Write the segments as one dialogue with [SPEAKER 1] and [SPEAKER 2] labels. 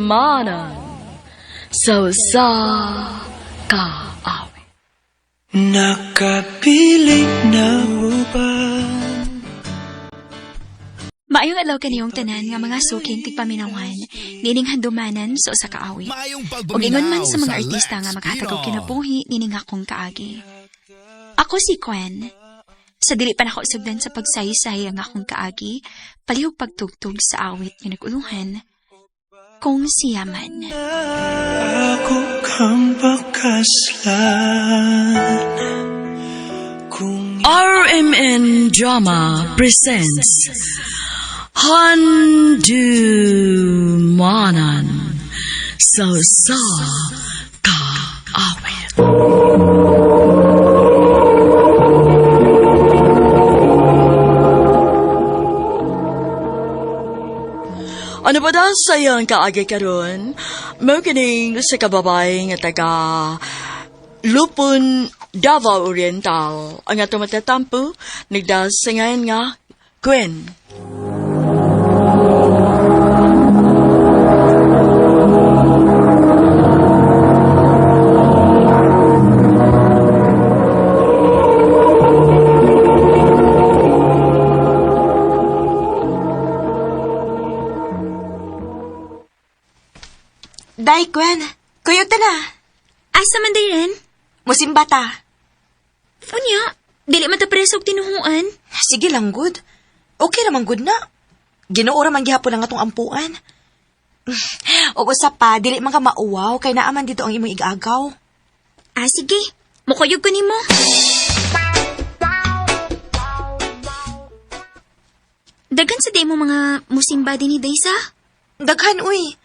[SPEAKER 1] manan so sa kaawit.
[SPEAKER 2] Nakapiling na mo ba?
[SPEAKER 3] Maayong adlaw kaniyong tanan nga mga suking tigpaminawan, nining handumanan so sa kaawit. O ingon man sa mga artista nga maghatag og kinabuhi nining akong kaagi. Ako si Gwen. Sa dili pa nako sugdan sa pagsaysay ang akong kaagi, palihog pagtugtog sa awit nga naguluhan. Kung siya man.
[SPEAKER 2] Ako kang bakaslan.
[SPEAKER 1] RMN Drama presents Handumanan so sa kaawit. Ano ba daw sayang kaagi karon? Mao kining sa kababay nga taga Lupon, Davao Oriental. Ang atong matatampo nagdasingayan nga Gwen.
[SPEAKER 4] Day, Gwen. Kuyog ta na.
[SPEAKER 3] Asa man day ren?
[SPEAKER 4] Musimba ta.
[SPEAKER 3] Unya, dili man ta presog tinuhuan.
[SPEAKER 4] Sige lang, good. Okay naman, good na. Ginuora man gihapon ang atong ampuan. O usap pa, dili man ka mauwaw, kay naaman dito ang imong igagaw.
[SPEAKER 3] Ah, sige. Mukuyog ko nimo. Dagan sa day mo mga musimba din ni Daysa?
[SPEAKER 4] Daghan, uy.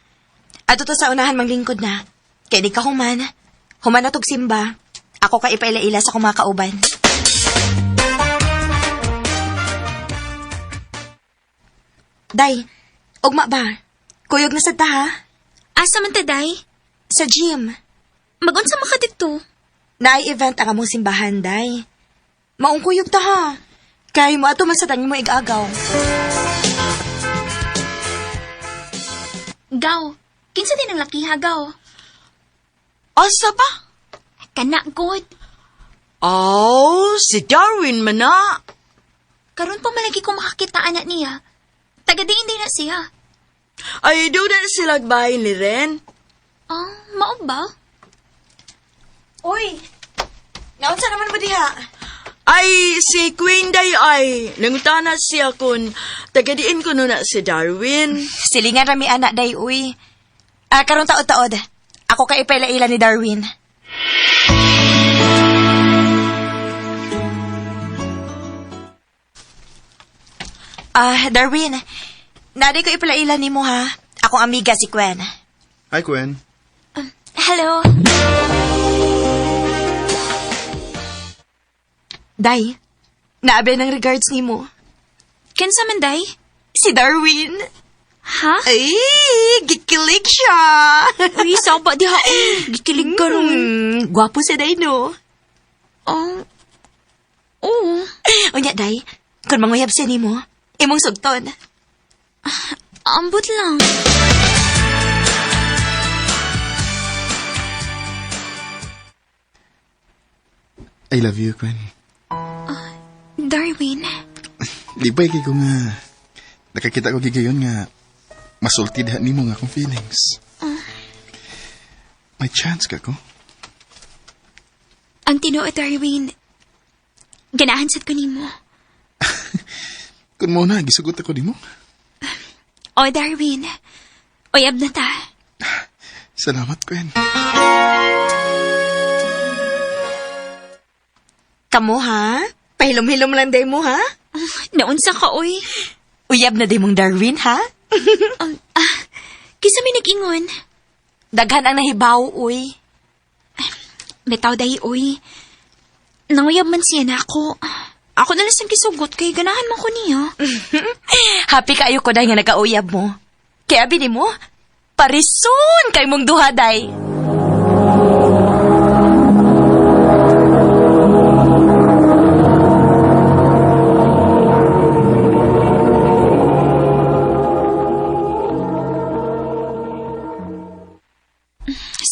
[SPEAKER 4] Ato to sa unahan manglingkod na. Kaya di ka human. Human na tog simba. Ako ka ipaila-ila sa kumakauban. Day, ugma ba? Kuyog na sad ta, ha?
[SPEAKER 3] Asa man ta, Day?
[SPEAKER 4] Sa gym.
[SPEAKER 3] Magunsa maka dito?
[SPEAKER 4] Naay event ang among simbahan, Day. Maong kuyog ta, ha? Kaya mo ato man sa tangin mo igagaw.
[SPEAKER 3] Gaw, kinsa din ang laki ha, Gaw?
[SPEAKER 1] Asa ba?
[SPEAKER 3] Kana, good.
[SPEAKER 1] Oh, si Darwin man na.
[SPEAKER 3] Karon pa malagi ko makakita anak niya. Taga-diin din na siya.
[SPEAKER 1] Ay, doon na sila bahay ni Ren.
[SPEAKER 3] Ah, mao ba?
[SPEAKER 4] Uy! Naunsa naman mo diha?
[SPEAKER 1] Ay, si Queen Day ay, nangutana siya kung tagadiin ko na si Darwin.
[SPEAKER 4] Silingan rami anak, Day, uy. Karon taod-taod. Ako ka ipaila-ila ni Darwin. Darwin. Nari ko ipaila-ila ni mo, ha? Akong amiga si Gwen.
[SPEAKER 5] Hi, Gwen.
[SPEAKER 3] Hello.
[SPEAKER 4] Day, naabi ng regards ni mo.
[SPEAKER 3] Kinsa man, Day?
[SPEAKER 4] Si Darwin.
[SPEAKER 3] Ha?
[SPEAKER 4] Ay, gikilig siya.
[SPEAKER 3] Uy, saba di ha. Gikilig ka ron.
[SPEAKER 4] Gwapo si Day, no?
[SPEAKER 3] Oh. Oo.
[SPEAKER 4] Unya, Day, kung manguyab siya ni mo, imong sugton.
[SPEAKER 3] Ambot lang.
[SPEAKER 5] I love you, Gwen.
[SPEAKER 3] Darwin.
[SPEAKER 5] Di ba ko nga nakakita ko gigayon nga masulti diha nimo nga akong feelings. May chance ka ko?
[SPEAKER 3] Ang tinuod, Darwin. Ganahan sad ko nimo.
[SPEAKER 5] Kung mo na, gisugot ako nimo.
[SPEAKER 3] O, Darwin. Uyab na ta.
[SPEAKER 5] Salamat, Gwen.
[SPEAKER 4] Kamu, ha? Pahilom-hilom lang day mo, ha?
[SPEAKER 3] Naunsa ka, uy.
[SPEAKER 4] Uyab na day mong Darwin, ha?
[SPEAKER 3] Kisa may nag-ingon.
[SPEAKER 4] Daghan ang nahibaw, uy.
[SPEAKER 3] Bitaw, Day, uy. Nanguyab man siya na ako. Ako na lang siyang kisugot kay ganahan man ko niya.
[SPEAKER 4] Happy kayo ko, Day, nga nagkauyab mo. Kaya bini mo, parison kay mong duha, Day.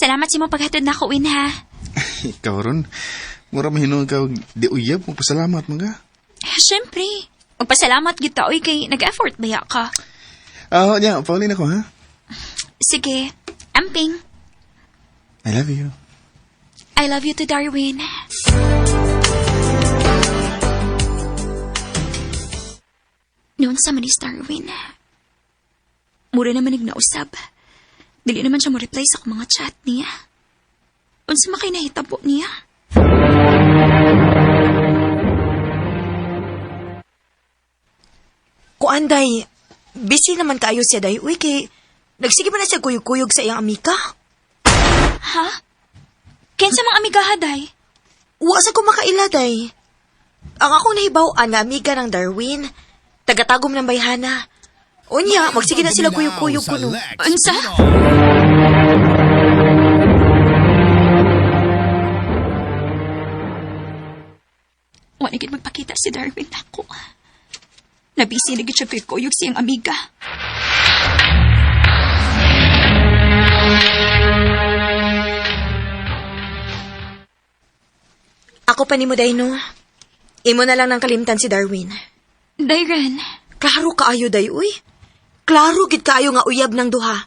[SPEAKER 3] Salamat si mo paghatod na ko, Win, ha?
[SPEAKER 5] Ikaw ron, mura mahinog ka, di uyab, magpasalamat mga.
[SPEAKER 3] Siyempre. Magpasalamat kita, oy, kay nag-effort baya ka.
[SPEAKER 5] Yeah, Pauline ako, ha?
[SPEAKER 3] Sige, amping.
[SPEAKER 5] I love you.
[SPEAKER 3] I love you to Darwin. Noon sa manis Darwin, mura naman nagnausap. Dili naman siya mo-reply sa mga chat niya. Unsa makay nahitabo niya?
[SPEAKER 4] Kuanday, busy naman kaayo siya day. Uy, kay nagsige pa na siya kuyog-kuyog sa iyang amika.
[SPEAKER 3] Ha? Kinsa mga amiga haday?
[SPEAKER 4] Wa sa ko makaila day. Ang akong nahibaw-an nga amiga ng Darwin, tagatagom ng bayhana. Unya, magsige na sila kuyog-kuyog kuno.
[SPEAKER 3] Unsa? Wala gid magpakita si Darwin ako. Nabisi na gid siya kay kuyog siyang amiga.
[SPEAKER 4] Ako pa ni mo day no. Imo na lang ng kalimtan si Darwin.
[SPEAKER 3] Dayran,
[SPEAKER 4] Klaro kaayo day, uy. Klaro gid kaayo nga uyab ng duha.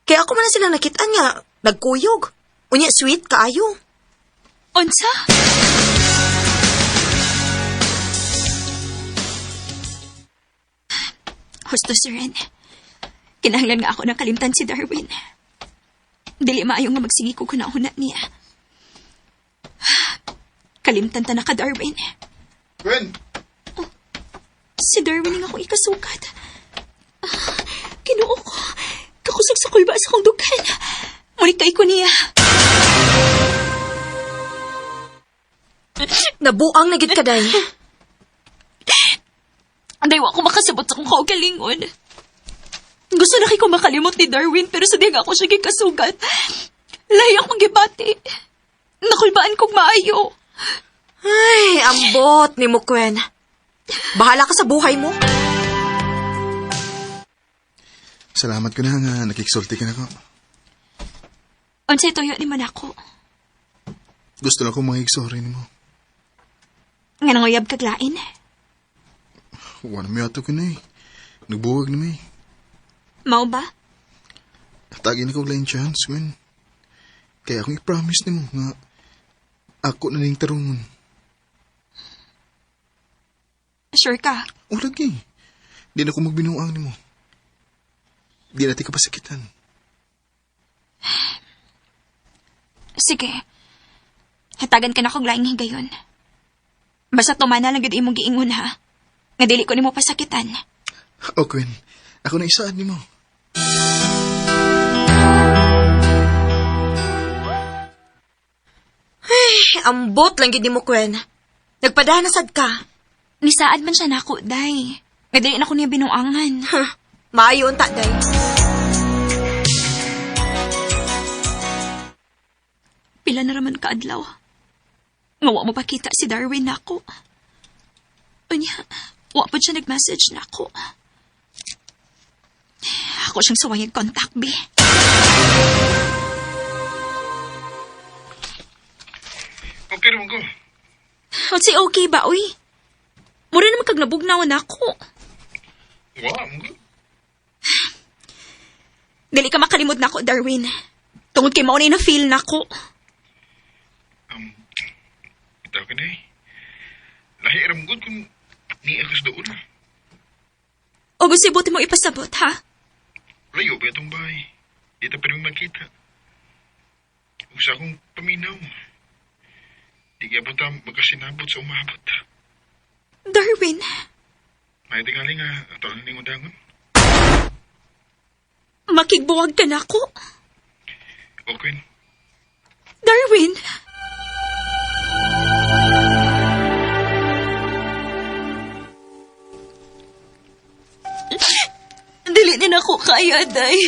[SPEAKER 4] Kaya ako man na silang nakitaan nga, nagkuyog. Unya, sweet kaayo.
[SPEAKER 3] unsa? Husto, Sir Ren. Kinahanglan nga ako ng kalimtan si Darwin. Dili maayo nga magsigi ko kunahuna niya. Kalimtan ta na ka, Darwin.
[SPEAKER 5] Gwen!
[SPEAKER 3] Si Darwin nga akong ikasukat. Kinuo ko. Kakusog sa kulba sa kong dugan. Mulikay ko niya.
[SPEAKER 4] Nabuang na gid ka day.
[SPEAKER 3] Anday wa ko makasabot sa kong kaugalingon. Gusto na kay ko makalimot ni Darwin pero sa diag ako siya kasugat. Lahi akong gibati. Nakulbaan kong maayo.
[SPEAKER 4] Ay, ambot ni mo, Gwen. Bahala ka sa buhay mo.
[SPEAKER 5] Salamat ko na nga, nakiksulti ka na ko.
[SPEAKER 3] Unsay tuyo ni man ako.
[SPEAKER 5] Gusto na ko makiksorry ni mo.
[SPEAKER 3] Nga nanguyab kaglain.
[SPEAKER 5] Wala may ato ko na eh. Nagbuwag na may.
[SPEAKER 3] Mao ba?
[SPEAKER 5] Tagin ako lang chance, Gwen. Kaya akong i-promise ni mo nga ako na ning tarungon.
[SPEAKER 3] Sure ka?
[SPEAKER 5] O lagi. Di na ako magbinuang ni mo. Di natin kapasakitan.
[SPEAKER 3] Sige. Hatagan ka na kong laing higayon. Basta tumana lang gud imong giingon ha. Nga dili ko nimo pasakitan.
[SPEAKER 5] O Gwen, ako na isaan ni mo.
[SPEAKER 4] Ambot lang gid ni mo, Gwen. Nagpadanasad ka.
[SPEAKER 3] Nisaad man siya nako, day. Nga dili na ko niya binuangan.
[SPEAKER 4] Huh, maayo unta, day.
[SPEAKER 3] Pila na raman kaadlaw. Nga wa mo pakita si Darwin nako. Unya, wa pa siya nag-message nako. Ako siyang sawayang contact, be.
[SPEAKER 5] Okay naman ko.
[SPEAKER 3] Say okay ba, uy? Mura naman kag nabugnawan ako.
[SPEAKER 5] Wow, mga.
[SPEAKER 3] Dili ka makalimod na ako, Darwin. Tungod kay maunay na feel na ako.
[SPEAKER 5] Ito ka na eh. Lahi ramgod kung ni akas doon.
[SPEAKER 3] O gusto buti mo ipasabot, ha?
[SPEAKER 5] Layo ba itong bahay? Di ta pwedeng magkita. Usa akong paminaw. Di kaya po ta magkasinabot sa umabot.
[SPEAKER 3] Darwin,
[SPEAKER 5] May tingali nga, ato lang ning undangon.
[SPEAKER 3] makigbuwag ka na ako.
[SPEAKER 5] Okay.
[SPEAKER 3] Darwin! Dili din ako kaya, day.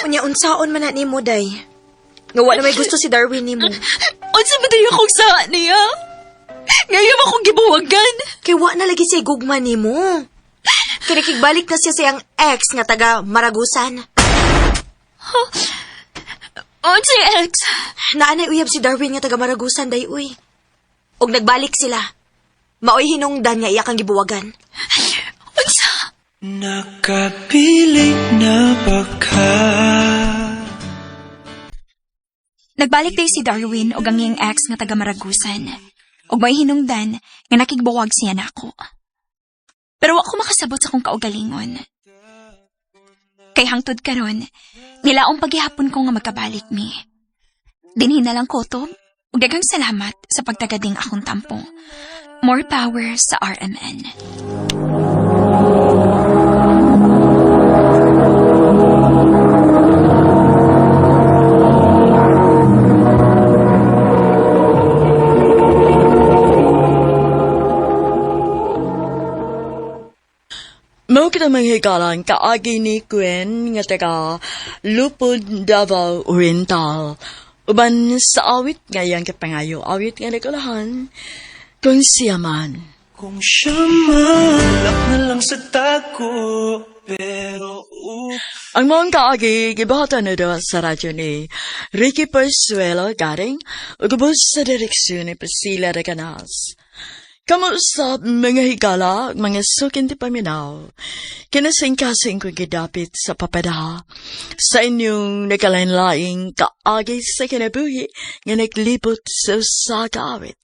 [SPEAKER 4] Unya, unsaon man na ni mo, day. Nga wala may gusto si Darwin ni mo.
[SPEAKER 3] Unsa ba tayo akong saan niya? Ngayon akong gibuwagan.
[SPEAKER 4] Kay wa na lagi siya gugma ni mo. Kinikigbalik na siya siyang ex nga taga Maragusan.
[SPEAKER 3] Si X.
[SPEAKER 4] Naanay uyab si Darwin nga taga Maragusan, day uy. Og nagbalik sila. Maoy hinungdan nga iya kang gibuwagan.
[SPEAKER 3] Unsa?
[SPEAKER 2] Nakapili na ba ka?
[SPEAKER 3] Nagbalik day si Darwin og ang iyang ex nga taga Maragusan. Og may hinungdan nga nakigbuwag siya nako. Pero ako makasabot sa kong kaugalingon. Kay hangtod karon, nilaong paghihapon ko nga magkabalik mi. Dinhin na lang ko to, ug daghang salamat sa pagtagading akong tampo. More power sa RMN.
[SPEAKER 1] Mao kita manghigalan kaagi ni Gwen nga taga Lupod, Davao Oriental. Uban sa awit nga yang kapangayo, awit nga nagalahan kung siya man.
[SPEAKER 2] Kung siya malak na lang sa tako, pero
[SPEAKER 1] Ang mga kaagi, gibahatan na daw sa radyo ni Ricky Persuelo garing ugubos sa direksyon ni Priscilla Reganas. Kamusta mga higala, mga sukin ti paminaw, kinasing-kasing ko gidapit sa papadaha sa inyong nagkalain-laing kaagi sa kinabuhi nga naglibot sa kaawit.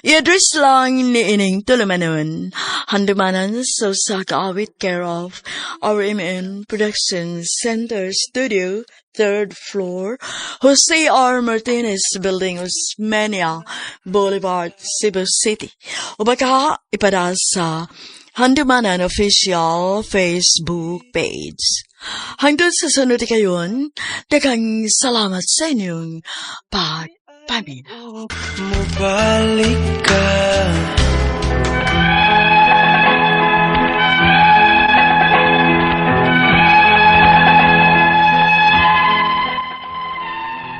[SPEAKER 1] I-address lang ni ining tulumanon, handumanan sa kaawit care of RMN Production Center Studio, 3rd floor, Jose R. Martinez Building, Osmeña Boulevard, Cebu City. O baka ipada sa Handumanan Official Facebook page. Hanggang sa sunod kayon, daghang salamat sa inyong pagpaminaw.
[SPEAKER 2] mabalik ka.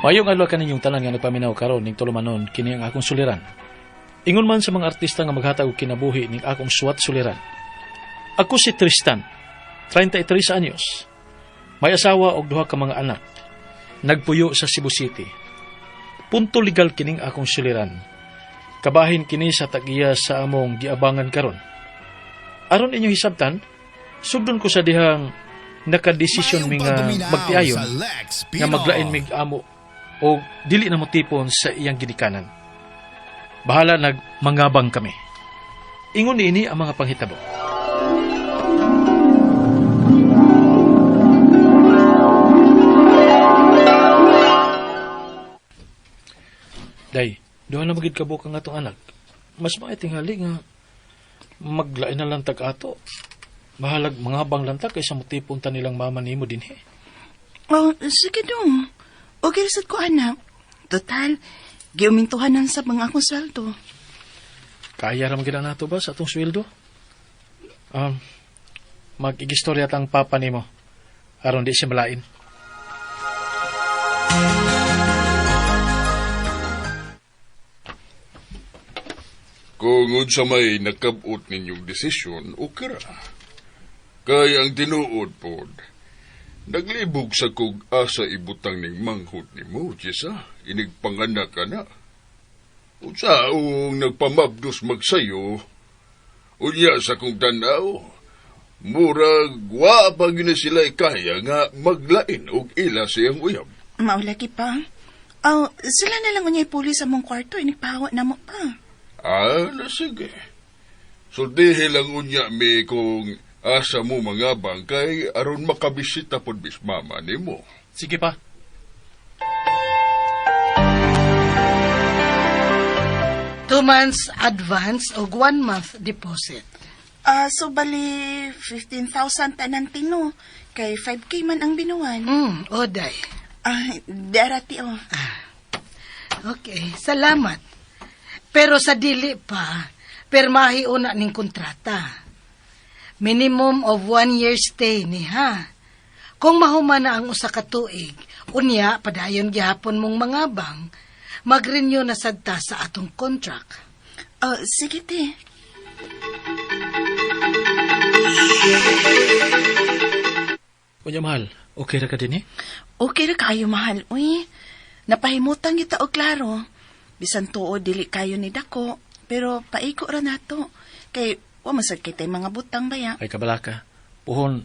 [SPEAKER 6] Mayong adlaw kaninyong tanan nga nagpaminaw karon ning tulumanon kini ang akong suliran. Ingon man sa mga artista nga maghatag og kinabuhi ning akong suwat suliran. Ako si Tristan, 33 anyos. May asawa og duha ka mga anak. Nagpuyo sa Cebu City. Punto legal kining akong suliran. Kabahin kini sa tagiya sa among giabangan karon. Aron inyong hisabtan, sugdon ko sa dihang nakadesisyon mi nga magtiayon nga maglain mig amo o dili na mo tipon sa iyang gidikanan. Bahala nagmangabang kami. Ingon niini ang mga panghitabo. Day, doon na magid kabuk ang atong anak. Mas maitingali nga maglain na lang tag-ato. Bahalag mangabang lang tag kaysa mo tipon ta nilang mama nimo dinhi.
[SPEAKER 7] Oh, sige dong. Okay, sad ko, anak. Total, giumintuhanan sa mga akong sweldo.
[SPEAKER 6] Kaya ra magid nato ba sa atong sweldo? Mag-igistorya tang papa nimo aron di siya malain.
[SPEAKER 5] Kung unsa may nakabot ninyong desisyon, okay ra. Kaya ang tinuod pod, naglibog sa kog asa ibutang ning manghod ni mo, Jessa, inigpanganak ka na. Unsaong nagpamabdos magsayo, unya sa kong tanaw, murag wa pa gina sila kaya nga maglain og ila siyang uyab.
[SPEAKER 7] Maulaki pa. Oh, sila na lang unyay pulis sa mong kwarto, inigpahawa na mo pa.
[SPEAKER 5] Sige. Sultihi lang unya mi kung asa mo mga bangkay aron makabisita pod bis mama nimo.
[SPEAKER 6] Sige pa.
[SPEAKER 8] Two months advance o 1 month deposit.
[SPEAKER 7] So bali 15,000 tanan tino. Kay 5K man ang binuwan.
[SPEAKER 8] Oday.
[SPEAKER 7] Darati oh.
[SPEAKER 8] Okay, salamat. Pero sa dili pa, permahi una ning kontrata. Minimum of 1 year stay ni ha. Kung mahuman na ang usa ka tuig, unya padayon gihapon mong mangabang, mag-renew na sadta sa atong contract.
[SPEAKER 7] Sige te.
[SPEAKER 6] Unya mahal, okay ra ka din eh?
[SPEAKER 7] Okay ra kayo, mahal, uy. Napahimutan kita og klaro. Bisan tuod dili kayo ni dako, pero paiko ra nato. Kay wa masakit ay mga butang baya.
[SPEAKER 6] Ay kabalaka, puhon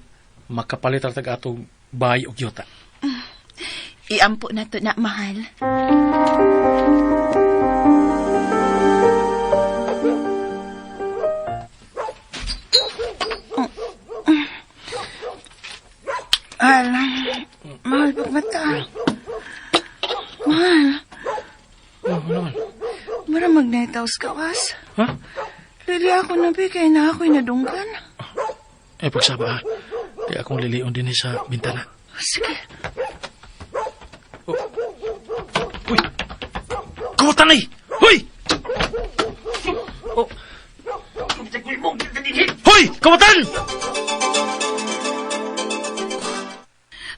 [SPEAKER 6] makapalit ra tag atong bahay og yuta.
[SPEAKER 7] Iampo nato na, mahal. Mahal, pagmata. Mahal,
[SPEAKER 6] Oh, ano naman?
[SPEAKER 7] mara magnetaw sa kawas.
[SPEAKER 6] Ha?
[SPEAKER 7] Lili ako nabigay na ako'y nadunggan.
[SPEAKER 6] Eh, pagsaba, kaya akong lilion din sa bintana.
[SPEAKER 7] Sige.
[SPEAKER 6] Uy! Kawatan ay! Hoy! Oh. Hoy! Kawatan!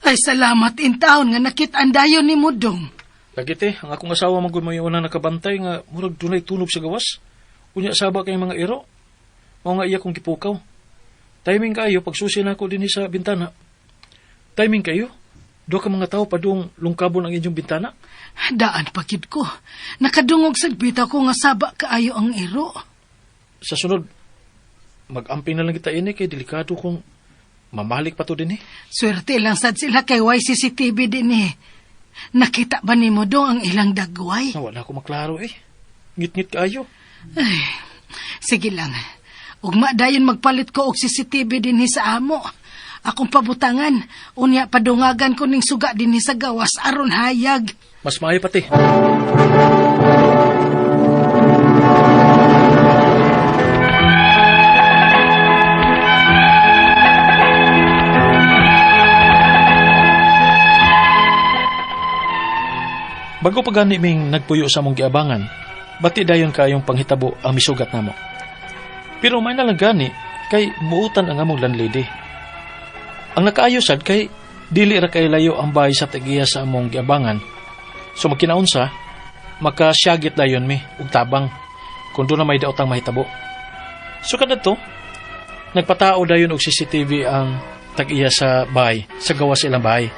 [SPEAKER 8] Ay, salamat in taon nga nakit-an dayon ni Mudong.
[SPEAKER 6] Lagit ang akong asawa magud may una nakabantay nga murag dunay tunog sa gawas. Unya saba kay mga iro. Mao nga iya kong gipukaw. Timing kayo pagsusi na ako din sa bintana. Timing kayo. Do ka mga tao padung lungkabon ang inyong bintana.
[SPEAKER 8] Daan pagid ko. Nakadungog sagbit ako nga saba kaayo ang iro.
[SPEAKER 6] Sa sunod, mag-amping na lang kita ini kay delikado kung mamalik pa to din eh.
[SPEAKER 8] Swerte lang sad sila kay way CCTV din eh. Nakita ba ni Mudong ang ilang dagway?
[SPEAKER 6] Wala ko maklaro eh. Ngit-ngit kayo.
[SPEAKER 8] Ay, sige lang. Ugma dayon magpalit ko og CCTV dinhi sa amo. Akong pabutangan, unya padungagan ko ning suga dinhi sa gawas aron hayag.
[SPEAKER 6] Mas maayo pati. Bago pa gani ming nagpuyo sa mong giabangan, bati dayon kayong panghitabo ang misugat namo. Pero may nalang gani, kay muutan ang among landlady. Ang nakaayosad kay dili ra kay layo ang bahay sa tagiya sa among giabangan. So magkinaunsa, makasyagit dayon mi ug tabang kung doon na may daotang mahitabo. So kadto, nagpatao dayon og CCTV ang tagiya sa bahay, sa gawas ilang bahay.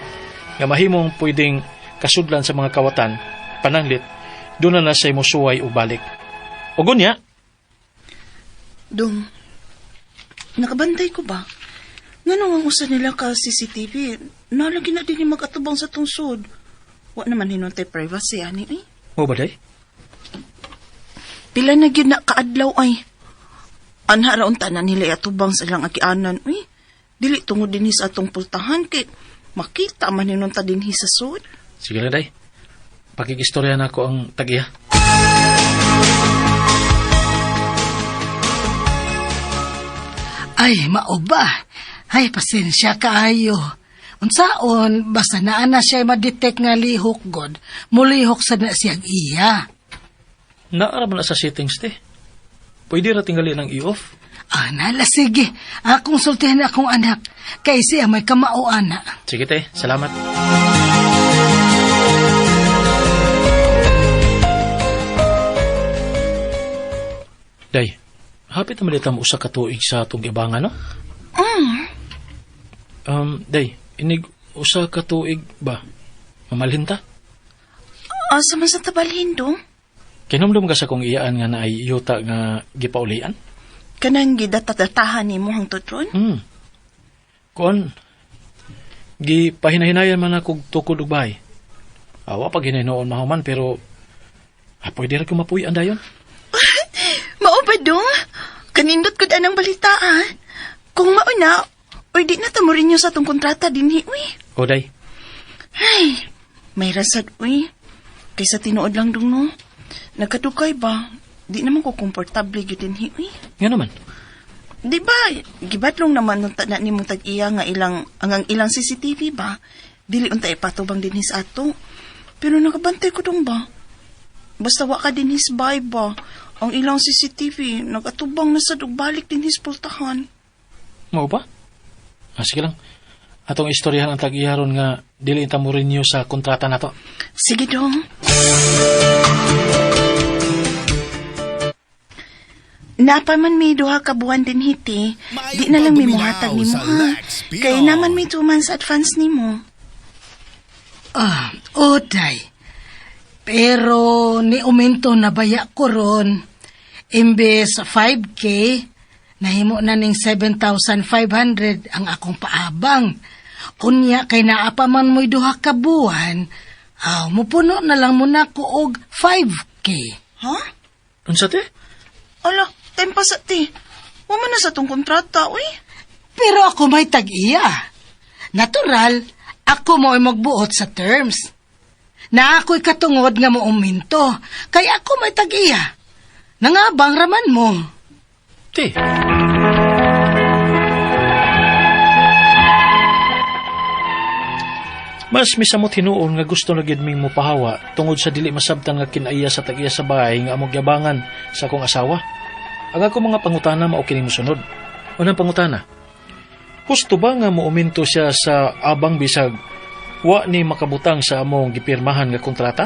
[SPEAKER 6] Nga mahimong pwedeng kasudlan sa mga kawatan, pananglit, doon na say musuway o balik. O gunya,
[SPEAKER 7] Dong, nakabantay ko ba? Ngano ang usa nila ka CCTV? Nalagi na din yung mag-atubang sa tungsod. Wa naman hinuntay privacy, ani eh.
[SPEAKER 6] mo ba day?
[SPEAKER 7] Pila na gyud na kaadlaw ay. Anha raon tanan nila atubang sa ilang agianan, uy. Dili tungod dinhi sa atong pultahan kay makita man hinunta dinhi sa sud.
[SPEAKER 6] Sige na day. Pakikistorya na ako ang tagiya.
[SPEAKER 8] Ay, mao ba? Ay, pasensya kaayo. Unsaon, basta naa na siya ma-detect nga lihok god, mulihok sa na siyang iya.
[SPEAKER 6] Naara man na sa settings te. Pwede ra tingali ng i-off.
[SPEAKER 8] Nala, sige. Akong sultihan akong anak. Kay siya may kamao ana.
[SPEAKER 6] Sige te, salamat. Day, hapit naman dito mo usa ka tuig sa atong ibangan, no? Day, inig usa ka tuig ba? Mamalhin ta?
[SPEAKER 7] Asa man sa tabalhin, Dong?
[SPEAKER 6] Kinumdum ka sa kong iyaan nga na ay yuta nga gipaulian?
[SPEAKER 7] Kanang gidatatatahan ni mo hang tutron?
[SPEAKER 6] Kuan, gipahinahinayan man ako tukod og bahay. Awa pag hinahinoon mahuman pero pwede rin kumapuy dayon.
[SPEAKER 7] Mao ba, Dong? Kanindot ko anang balitaan. Kung mauna, or di na tamo rin nyo sa atong kontrata dinhi, uy.
[SPEAKER 6] O day,
[SPEAKER 7] Ay, may rasad, uy. Kaysa tinuod lang, Dong, no? Nagkadukay ba? Di naman ko komportable yun dinhi, uy.
[SPEAKER 6] nga naman.
[SPEAKER 7] Di ba, gibatlong naman nung tanan ni mong tag-iya nga ang ilang CCTV ba? Dili unta ipatubang dinhi sa ato. Pero nakabantay ko dong ba? Basta wa ka dinhi sa bahay ba? Ang ilang CCTV, nagatubang na sa dugbalik dinhi sa pultahan.
[SPEAKER 6] Mao ba? Sige lang. Atong istoryahan ang tag-iharon nga dili ta mo rin niyo sa kontrata nato.
[SPEAKER 7] Sige dong. Napa man may duha ka buwan din hiti, di na lang may muhatag ni mo ha. Kaya naman may 2 months advance ni mo.
[SPEAKER 8] Oday. Pero ni uminto na baya ko ron. Imbes 5K, nahimo na ning 7,500 ang akong paabang. Unya kay naapa man mo'y duha ka buwan, mupuno na lang muna ko og 5K.
[SPEAKER 7] Ha?
[SPEAKER 6] Unsa te?
[SPEAKER 7] Ala, time pa sa ti. Wama na sa tong kontrata, uy.
[SPEAKER 8] Pero ako may tag-iya. Natural, ako mo'y magbuot sa terms. Na ako'y katungod nga mo uminto, kay ako may tag-iya. Nangabang raman mo.
[SPEAKER 6] Te. Mas misamot hinuon nga gusto na gid ming mopahawa tungod sa dili masabtan nga kinaiya sa tag-iya sa bahay nga among yabangan sa akong asawa. Ang ako mga pangutana mao kini mosunod. Unang pangutana. Gusto ba nga muuminto siya sa abang bisag wa ni makabutang sa among gipirmahan nga kontrata?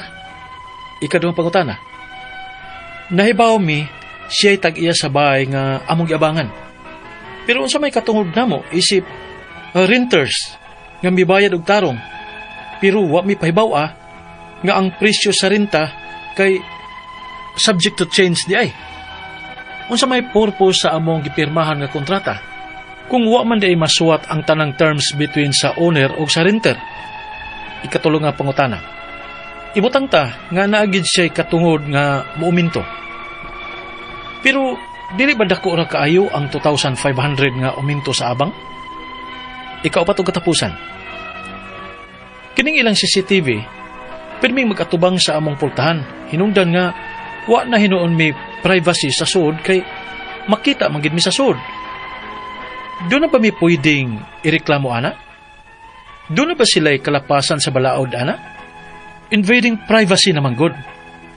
[SPEAKER 6] Ikaduhang pangutana. Nahibaw mi siya'y tag-iya sa bahay nga among yabangan. Pero unsa may katungod namo isip renters nga mibayad og tarong. Pero wa mi pahibaw nga ang presyo sa renta kay subject to change di ay. Unsa may purpose sa among gipirmahan nga kontrata kung wa man di ay masuwat ang tanang terms between sa owner o sa renter? Ikatulo nga pangutana. Ibutang ta nga naagid siya'y katungod nga muuminto. Pero dili ba dako ra kaayo ang 2,500 nga uminto sa abang? Ikaupat og katapusan. Kining ilang CCTV, pirming mag-atubang sa among pultahan. Hinungdan nga, wa na hinuon may privacy sa sud kay makita manggid mi sa sud. Doon na ba may pwedeng ireklamo, ana? Doon na ba sila'y kalapasan sa balaod, ana? Invading privacy naman, good.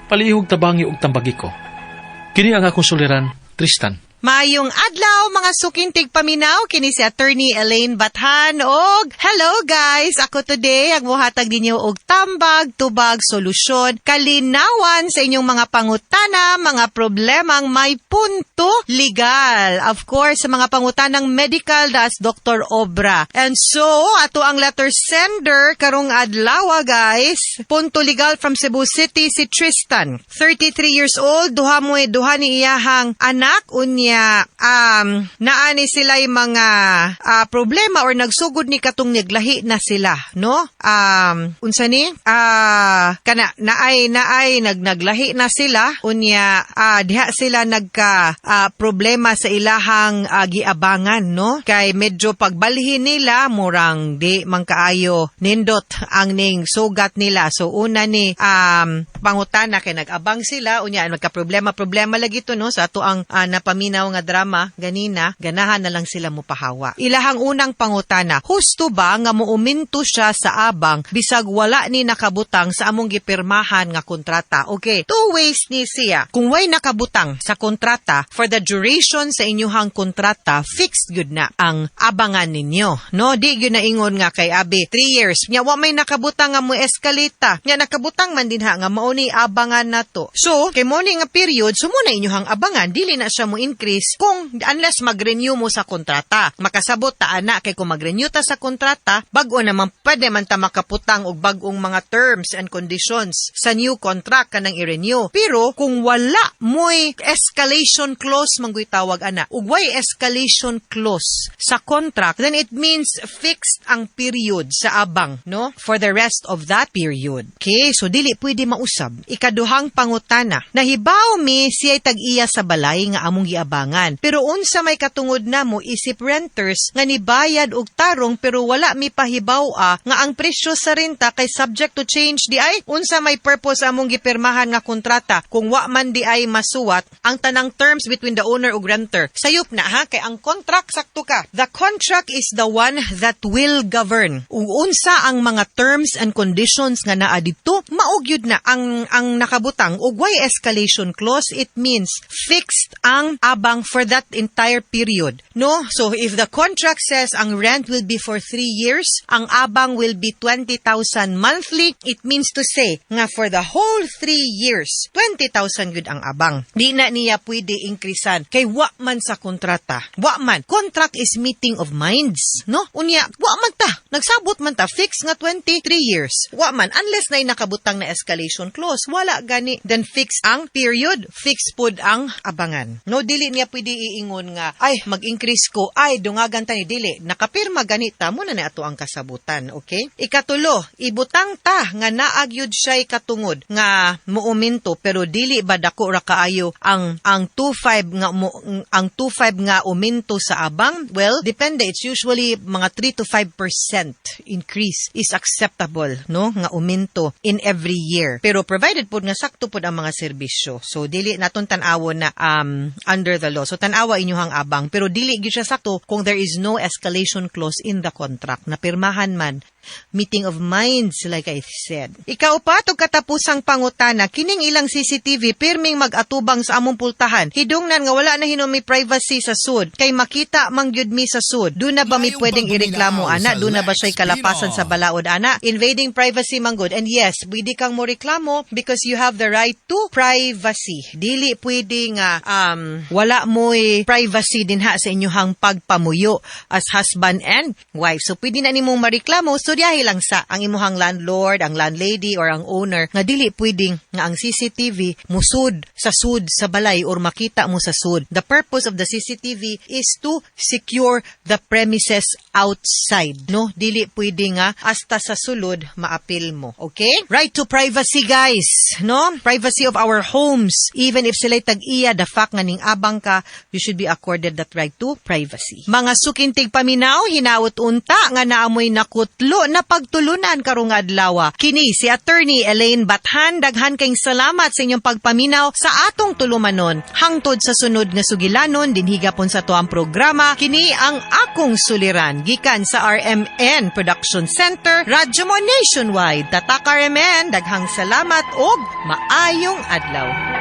[SPEAKER 6] Palihog tabangi og tambagi ko. Kini ang akong suliran, Tristan.
[SPEAKER 9] Mayong adlaw mga sukintig paminaw kini si Attorney Elaine Bathan og hello guys, ako today agmuhatag ninyo og tambag, tubag, solusyon, kalinawan sa inyong mga pangutana, mga problemang may punto legal. Of course, sa mga pangutanang medical das Dr. Obra. And so, ato ang letter sender karong adlaw guys. Punto legal from Cebu City si Tristan, 33 years old, duha ni iyahang anak unya naani sila'y mga problema or nagsugod ni katong naglahi na sila, no? Unsa ni? Kana naay naglahi na sila unya diha sila nagka problema sa ilahang giabangan, no? Kay medyo pagbalhin nila murang di man kaayo nindot ang ning sugat nila. So una ni pangutana kay nagabang sila unya nagka problema lagi to, no? Sa ato ang napaminaw nga drama ganina, ganahan na lang sila mopahawa. Ilahang unang pangutana, husto ba nga muuminto siya sa abang bisag wala ni nakabutang sa among gipirmahan nga kontrata? Okay, 2 ways ni siya. Kung way nakabutang sa kontrata, for the duration sa inyuhang kontrata, fixed good na ang abangan ninyo. No, di gyud na ingon nga kay abi 3 years. Nya wa may nakabutang nga mo eskalita. Nya nakabutang man din ha nga mao ni abangan nato. So, kay mo ni nga period, sumuna inyuhang abangan, dili na siya mo increase kung unless mag-renew mo sa kontrata. Makasabot ta ana kay kung mag-renew ta sa kontrata, bag-o naman pwede man ta makaputang og bag-ong mga terms and conditions sa new contract kanang i-renew. Pero kung wala mo'y escalation clause manggoy tawag ana, ug way escalation clause sa contract, then it means fixed ang period sa abang, no? For the rest of that period. Okay, so dili pwede mausab. Ikaduhang pangutana, nahibaw mi siya'y tag-iya sa balay nga among giabangan. Pero unsa may katungod na mo isip renters nga nibayad og tarong pero wala mi pahibaw nga ang presyo sa renta kay subject to change di ay unsa may purpose among gipirmahan nga kontrata kung wa man di ay masuwat ang tanang terms between the owner ug renter. Sayop na ha kay ang contract sakto ka. The contract is the one that will govern. Ug unsa ang mga terms and conditions nga naa didto mao gyud na ang nakabutang ug way escalation clause, it means fixed ang abang abang for that entire period. No? So if the contract says ang rent will be for 3 years, ang abang will be 20,000 monthly, it means to say nga for the whole 3 years, 20,000 gud ang abang. Di na niya pwede increasean kay wa man sa kontrata. Wa man. Contract is meeting of minds. No? Unya, wa man ta. Nagsabot man ta. Fix nga 23 years. Wa man. Unless na nakabutang na escalation clause, wala gani. Then fix ang period. Fix pod ang abangan. No, dili niya pwede iingon nga, ay, mag-increase ko. Ay, dungagan ta ni dili. Nakapirma ganita, muna na ato ang kasabutan. Okay? Ikatulo, ibutang ta nga naagyod siya'y katungod nga muuminto pero dili ba dako ra kaayo ang 25 nga uminto sa abang? Well, depende. It's usually mga 3 to 5% increase is acceptable, no? Nga uminto in every year. Pero provided pod nga sakto pod ang mga serbisyo. So dili naton tan-awon na under the law. So tan-awa inyong abang pero dili gyud siya sakto kung there is no escalation clause in the contract na pirmahan man. Meeting of minds, like I said. Ikaupat, og katapusang pangutana, kining ilang CCTV pirming mag-atubang sa among pultahan. Hidungnan nga wala na hinon privacy sa sud. Kay makita mangyud mi sa sud. Doon na ba mi pwedeng ireklamo, ana? Doon na ba siya'y kalapasan sa balaod, ana? Invading privacy manggod. And yes, pwede kang mo reklamo because you have the right to privacy. Dili pwede nga wala mo'y privacy din ha sa inyong pagpamuyo as husband and wife. So pwede na nimong mareklamo. So diyahi lang sa ang imuhang landlord, ang landlady, or ang owner nga dili pwedeng nga ang CCTV musud sa balay or makita mo sa sud. The purpose of the CCTV is to secure the premises outside. No? Dili pwedeng nga hasta sa sulod maapil mo. Okay? Right to privacy, guys. No? Privacy of our homes. Even if sila'y tag-iya, the fact nga ning abang ka, you should be accorded that right to privacy. Mga sukintig paminaw, hinawot unta nga naamoy nakutlo na pagtulunan karong adlaw. Kini si Attorney Elaine Bathan, daghan kayong salamat sa inyong pagpaminaw sa atong tulumanon. Hangtod sa sunod nga sugilanon dinhi gapon sa tuang programa, kini ang akong suliran gikan sa RMN Production Center, Radyo Mo Nationwide. Tatak RMN, daghang salamat og maayong adlaw.